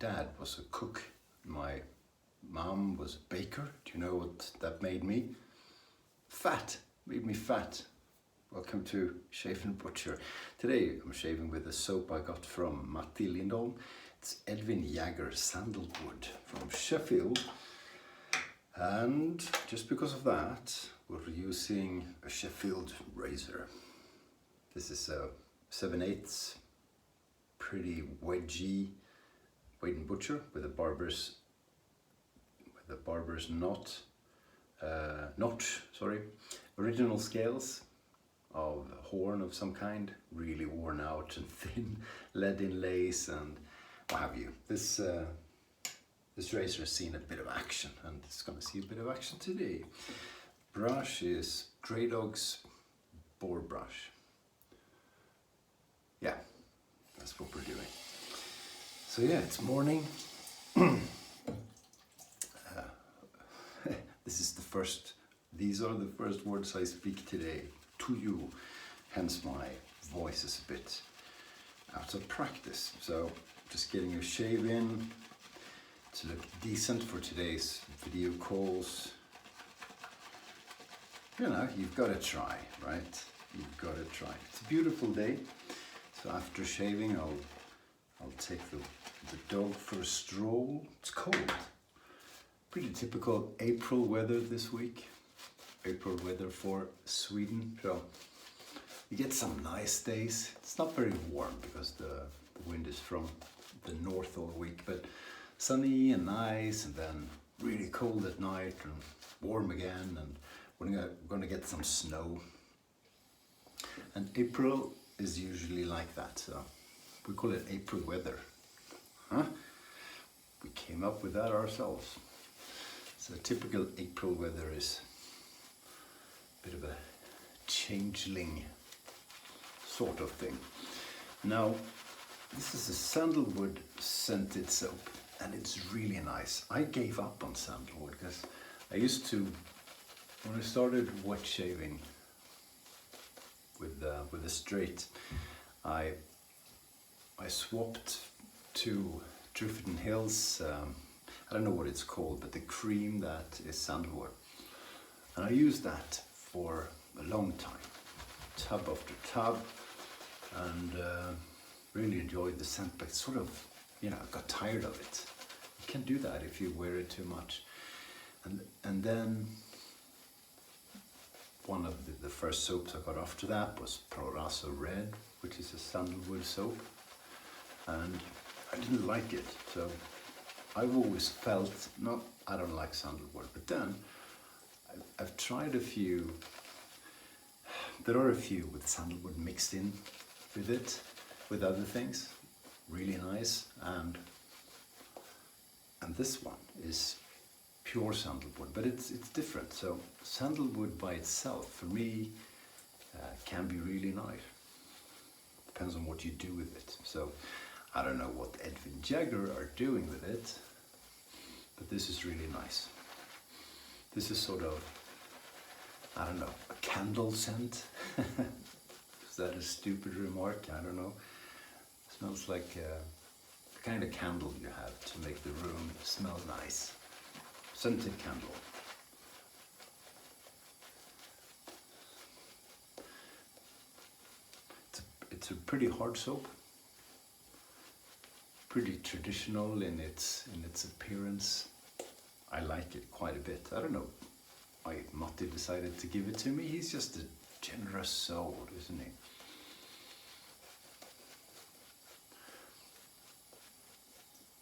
dad was a cook. My mom was a baker. Do you know what that made me? Fat. Made me fat. Welcome to Shave&Butcher. Today I'm shaving with a soap I got from Matti Lindholm. It's Edwin Jagger Sandalwood from Sheffield. And just because of that, we're using a Sheffield razor. This is a 7/8, pretty wedgy Wade&Butcher with a barber's notch. Original scales of horn of some kind, really worn out and thin, lead inlays and what have you. This razor has seen a bit of action, and it's going to see a bit of action today. Brush is Graydog's boar brush. Yeah, that's what we're doing. So yeah, it's morning. These are the first words I speak today to you, hence my voice is a bit out of practice. So just getting a shave in to look decent for today's video calls. You know, you've got to try, right? You've got to try. It's a beautiful day, so after shaving I'll take the dog for a stroll. It's cold. Pretty typical April weather this week. April weather for Sweden. So you get some nice days. It's not very warm because the wind is from the north all week, but sunny and nice, and then really cold at night and warm again, and we're gonna get some snow. And April is usually like that, so we call it April weather. Huh? We came up with that ourselves. So typical April weather is a bit of a changeling sort of thing. Now, this is a sandalwood scented soap, and it's really nice. I gave up on sandalwood because I used to, when I started wet shaving with a straight, I swapped to Drifford Hills. I don't know what it's called, but the cream that is sandalwood. And I used that for a long time, tub after tub, and really enjoyed the scent, but sort of, I got tired of it. You can't do that if you wear it too much. And then one of the first soaps I got after that was Pro-Raso Red, which is a sandalwood soap, and I didn't like it. So I've always felt, no, I don't like sandalwood. But then I've tried a few. There are a few with sandalwood mixed in with it, with other things, really nice. And this one is pure sandalwood, but it's different. So sandalwood by itself, for me, can be really nice. Depends on what you do with it. So I don't know what Edwin Jagger are doing with it, but this is really nice. This is sort of, I don't know, a candle scent. Is that a stupid remark? I don't know. It smells like the kind of candle you have to make the room smell nice. Scented candle. It's a pretty hard soap. Pretty traditional in its appearance. I like it quite a bit. I don't know why Matti decided to give it to me. He's just a generous soul, isn't he?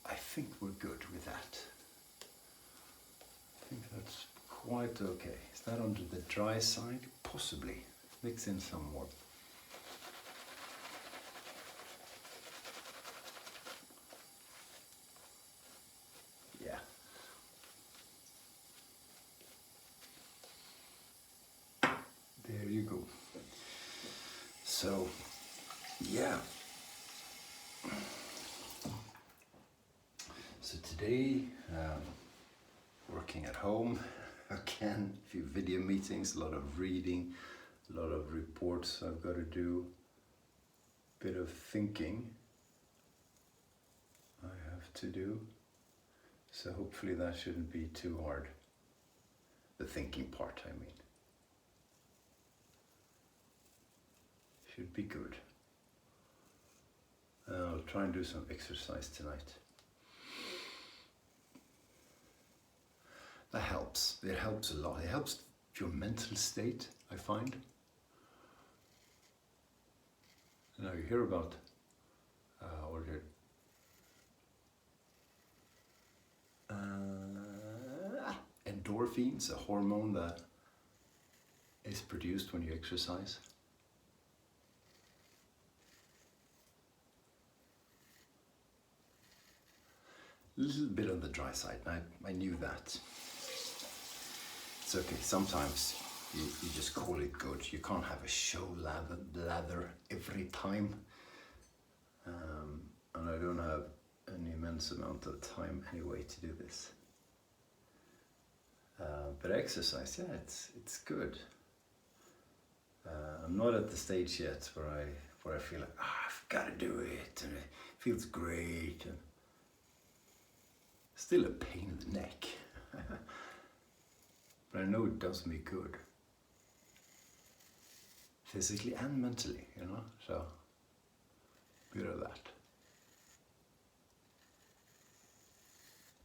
I think we're good with that. I think that's quite okay. Is that on the dry side? Possibly. Mix in some more. There you go. So, yeah. So today, working at home again, a few video meetings, a lot of reading, a lot of reports I've got to do, a bit of thinking. I have to do. So hopefully that shouldn't be too hard. The thinking part, I mean. Should be good. I'll try and do some exercise tonight. That helps. It helps a lot. It helps your mental state, I find. Now you hear about endorphins, a hormone that is produced when you exercise. A little bit on the dry side. I knew that. It's okay. Sometimes you just call it good. You can't have a show lather every time. And I don't have an immense amount of time anyway to do this. But exercise, yeah, it's good. I'm not at the stage yet where I feel like I've got to do it, and it feels great. And still a pain in the neck, but I know it does me good, physically and mentally, you know. So, bit of that.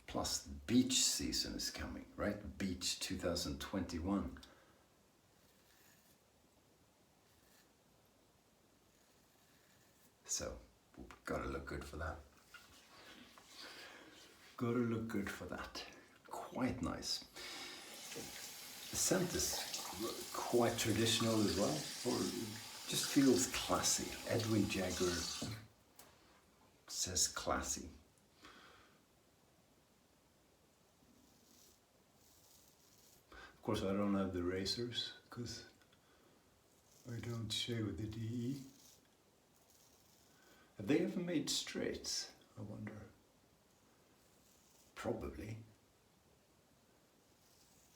Plus, the beach season is coming, right? Beach 2021. So, we've gotta look good for that. Gotta look good for that. Quite nice. The scent is quite traditional as well, or just feels classy. Edwin Jagger says classy. Of course, I don't have the razors because I don't shave with the DE. Have they ever made straights? I wonder. Probably,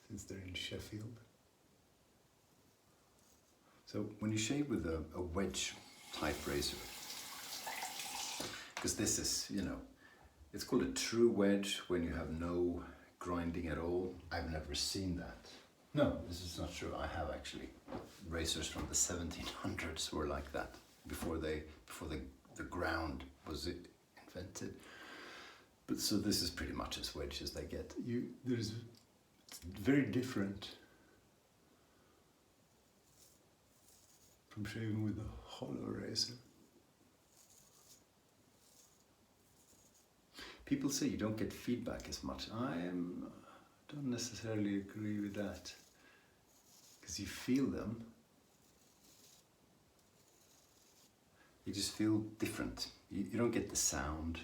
since they're in Sheffield. So when you shave with a wedge type razor, because this is, you know, it's called a true wedge when you have no grinding at all. I've never seen that. No, this is not true. I have actually. Razors from the 1700s were like that, before the ground was invented. But so this is pretty much as wedge as they get. It's very different from shaving with a hollow razor. People say you don't get feedback as much. I don't necessarily agree with that, because you feel them. You just feel different. You don't get the sound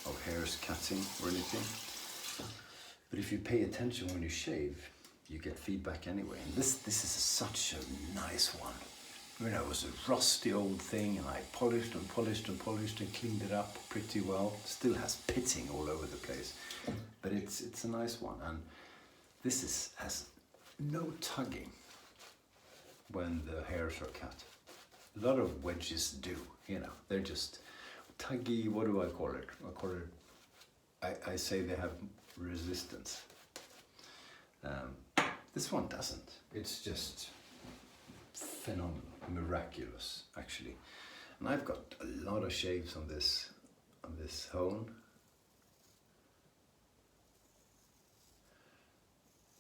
of hairs cutting or anything. But if you pay attention when you shave, you get feedback anyway. And this is such a nice one. You know, it was a rusty old thing, and I polished and polished and polished and cleaned it up pretty well. Still has pitting all over the place, but it's a nice one. And this has no tugging when the hairs are cut. A lot of wedges do, you know, they're just tuggy. What do I call it? I say they have resistance. This one doesn't. It's just phenomenal, miraculous, actually. And I've got a lot of shaves on this hone.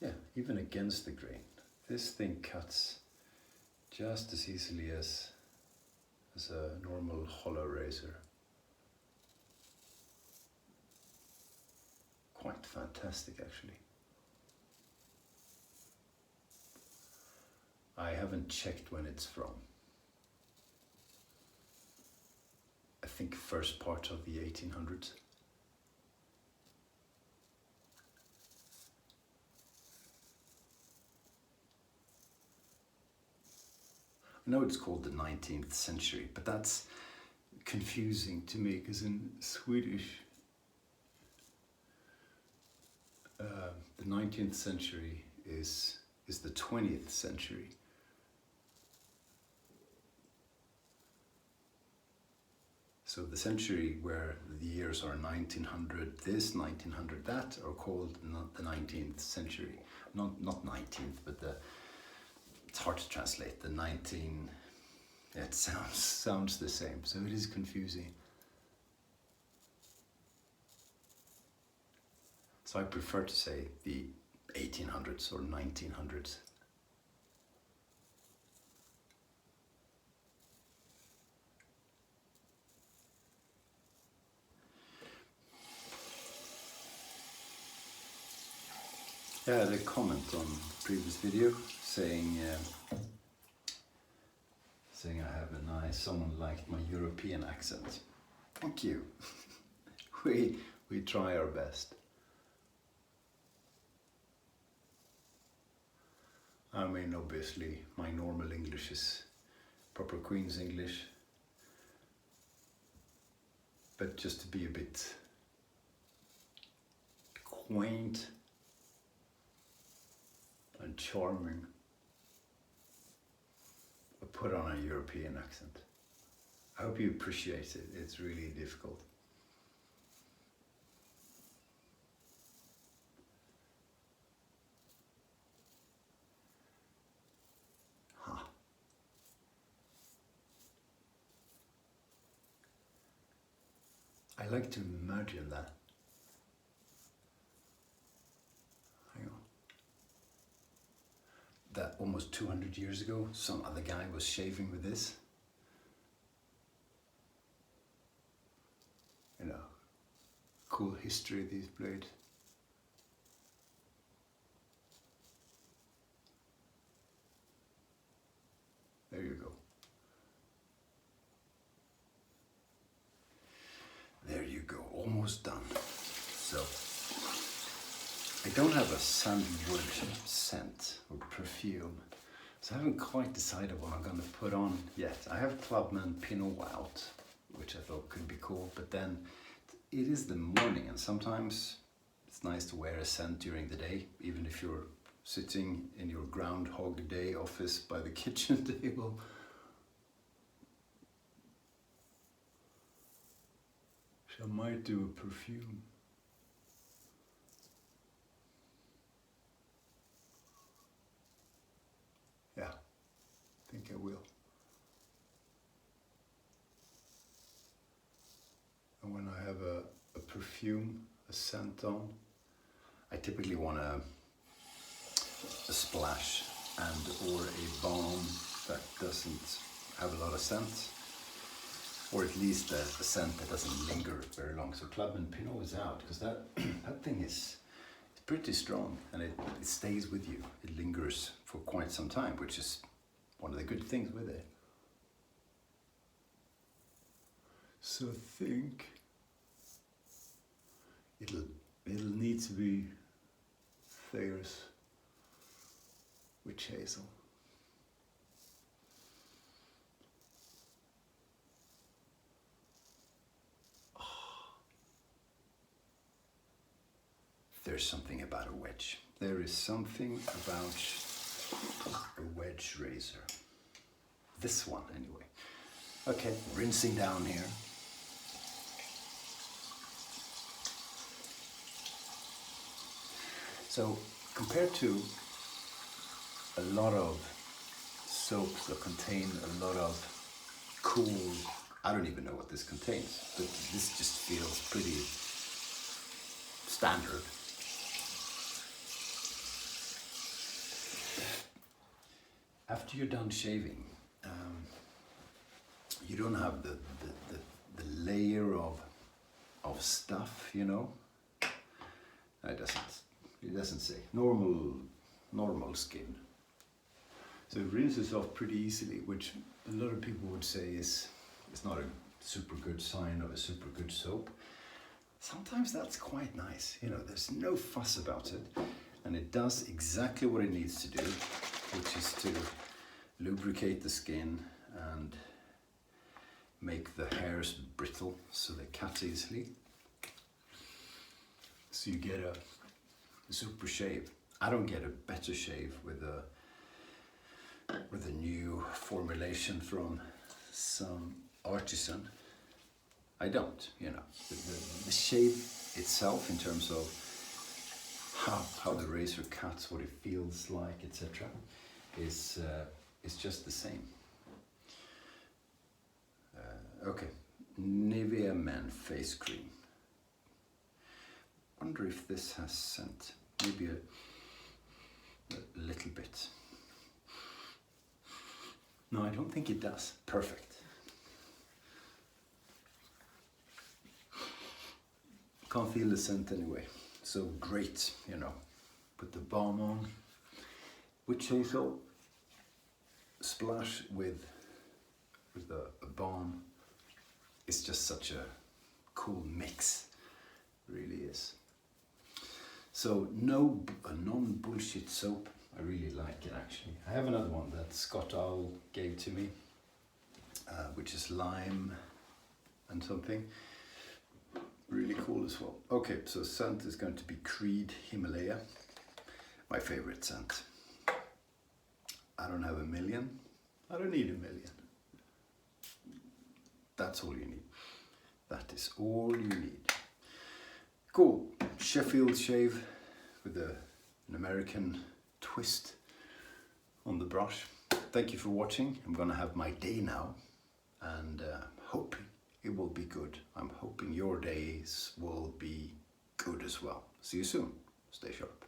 Yeah, even against the grain, this thing cuts just as easily as a normal hollow razor. Quite fantastic, actually. I haven't checked when it's from. I think first part of the 1800s. I know it's called the 19th century, but that's confusing to me, because in Swedish, the 19th century is the 20th century. So the century where the years are 1900 this, 1900 that, are called not the 19th century. Not 19th, but it's hard to translate. The 19, it sounds the same, so it is confusing. So I prefer to say the 1800s or 1900s. Yeah, I had a comment on the previous video saying I have a nice, someone liked my European accent. Thank you. we try our best. I mean, obviously, my normal English is proper Queen's English, but just to be a bit quaint and charming, I put on a European accent. I hope you appreciate it. It's really difficult. I like to imagine that. Hang on. That almost 200 years ago, some other guy was shaving with this. You know, cool history of these blades. There you go. There you go, almost done. So, I don't have a sandalwood scent or perfume, so I haven't quite decided what I'm going to put on yet. I have Clubman Pinot out, which I thought could be cool, but then it is the morning, and sometimes it's nice to wear a scent during the day, even if you're sitting in your Groundhog Day office by the kitchen table. So I might do a perfume. Yeah, I think I will. And when I have a perfume, a scent on, I typically want a splash and or a balm that doesn't have a lot of scent, or at least a scent that doesn't linger very long. So Clubman Pinot is out, because that thing is pretty strong, and it stays with you. It lingers for quite some time, which is one of the good things with it. So I think it'll need to be Thayer's witch hazel. There's something about a wedge. There is something about a wedge razor. This one, anyway. Okay, rinsing down here. So, compared to a lot of soaps that contain a lot of cool, I don't even know what this contains, but this just feels pretty standard. After you're done shaving, you don't have the layer of stuff, you know. It doesn't say normal skin. So it rinses off pretty easily, which a lot of people would say is not a super good sign of a super good soap. Sometimes that's quite nice, you know. There's no fuss about it, and it does exactly what it needs to do, which is to lubricate the skin and make the hairs brittle so they cut easily. So you get a super shave. I don't get a better shave with a new formulation from some artisan. I don't, you know. The shave itself, in terms of how the razor cuts, what it feels like, etc., is just the same. Okay, Nivea Men face cream. Wonder if this has scent. Maybe a little bit. No, I don't think it does. Perfect. Can't feel the scent anyway. So great, you know. Put the balm on. Witch hazel. Splash with a balm. It's just such a cool mix. It really is. So a non-bullshit soap. I really like it actually. I have another one that Scott Owl gave to me, which is lime and something. Really cool as well. Okay, so scent is going to be Creed Himalaya. My favorite scent. I don't have a million. I don't need a million. That's all you need. That is all you need. Cool. Sheffield shave with an American twist on the brush. Thank you for watching. I'm gonna have my day now, and hoping it will be good. I'm hoping your days will be good as well. See you soon. Stay sharp.